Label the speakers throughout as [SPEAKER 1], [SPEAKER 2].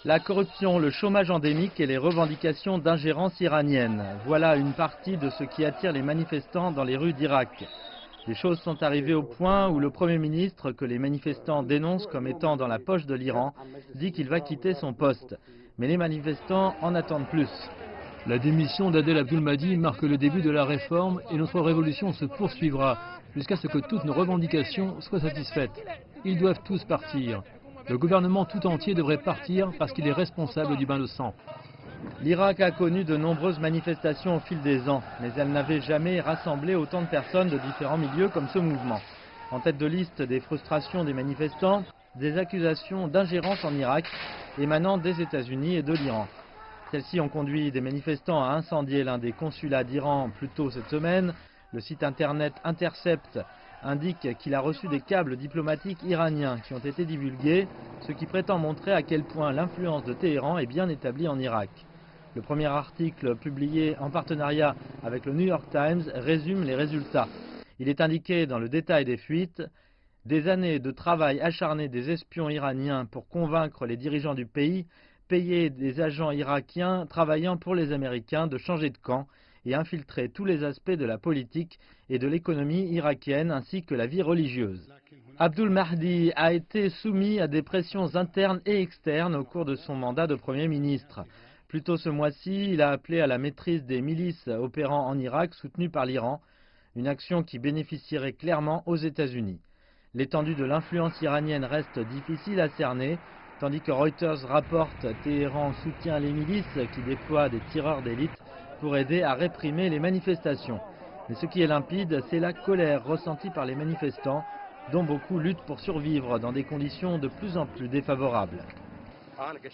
[SPEAKER 1] La corruption, le chômage endémique et les revendications d'ingérence iranienne. Voilà une partie de ce qui attire les manifestants dans les rues d'Irak. Les choses sont arrivées au point où le Premier ministre, que les manifestants dénoncent comme étant dans la poche de l'Iran, dit qu'il va quitter son poste. Mais les manifestants en attendent plus.
[SPEAKER 2] La démission d'Adel Abdul-Mahdi marque le début de la réforme et notre révolution se poursuivra jusqu'à ce que toutes nos revendications soient satisfaites. Ils doivent tous partir. Le gouvernement tout entier devrait partir parce qu'il est responsable du bain de sang.
[SPEAKER 1] L'Irak a connu de nombreuses manifestations au fil des ans, mais elle n'avait jamais rassemblé autant de personnes de différents milieux comme ce mouvement. En tête de liste des frustrations des manifestants, des accusations d'ingérence en Irak émanant des États-Unis et de l'Iran. Celles-ci ont conduit des manifestants à incendier l'un des consulats d'Iran plus tôt cette semaine. Le site internet Intercept indique qu'il a reçu des câbles diplomatiques iraniens qui ont été divulgués, ce qui prétend montrer à quel point l'influence de Téhéran est bien établie en Irak. Le premier article publié en partenariat avec le New York Times résume les résultats. Il est indiqué dans le détail des fuites des années de travail acharné des espions iraniens pour convaincre les dirigeants du pays, payer des agents irakiens travaillant pour les Américains de changer de camp et infiltrer tous les aspects de la politique et de l'économie irakienne ainsi que la vie religieuse. Abdul Mahdi a été soumis à des pressions internes et externes au cours de son mandat de Premier ministre. Plus tôt ce mois-ci, il a appelé à la maîtrise des milices opérant en Irak soutenues par l'Iran, une action qui bénéficierait clairement aux États-Unis. L'étendue de l'influence iranienne reste difficile à cerner, tandis que Reuters rapporte Téhéran soutient les milices qui déploient des tireurs d'élite pour aider à réprimer les manifestations. Mais ce qui est limpide, c'est la colère ressentie par les manifestants, dont beaucoup luttent pour survivre dans des conditions de plus en plus défavorables.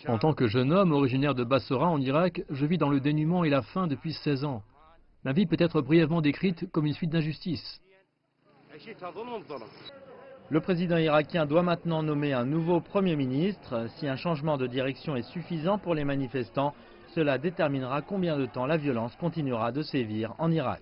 [SPEAKER 2] En tant que jeune homme originaire de Bassora en Irak, je vis dans le dénuement et la faim depuis 16 ans. Ma vie peut être brièvement décrite comme une suite d'injustices.
[SPEAKER 1] Le président irakien doit maintenant nommer un nouveau Premier ministre. Si un changement de direction est suffisant pour les manifestants, cela déterminera combien de temps la violence continuera de sévir en Irak.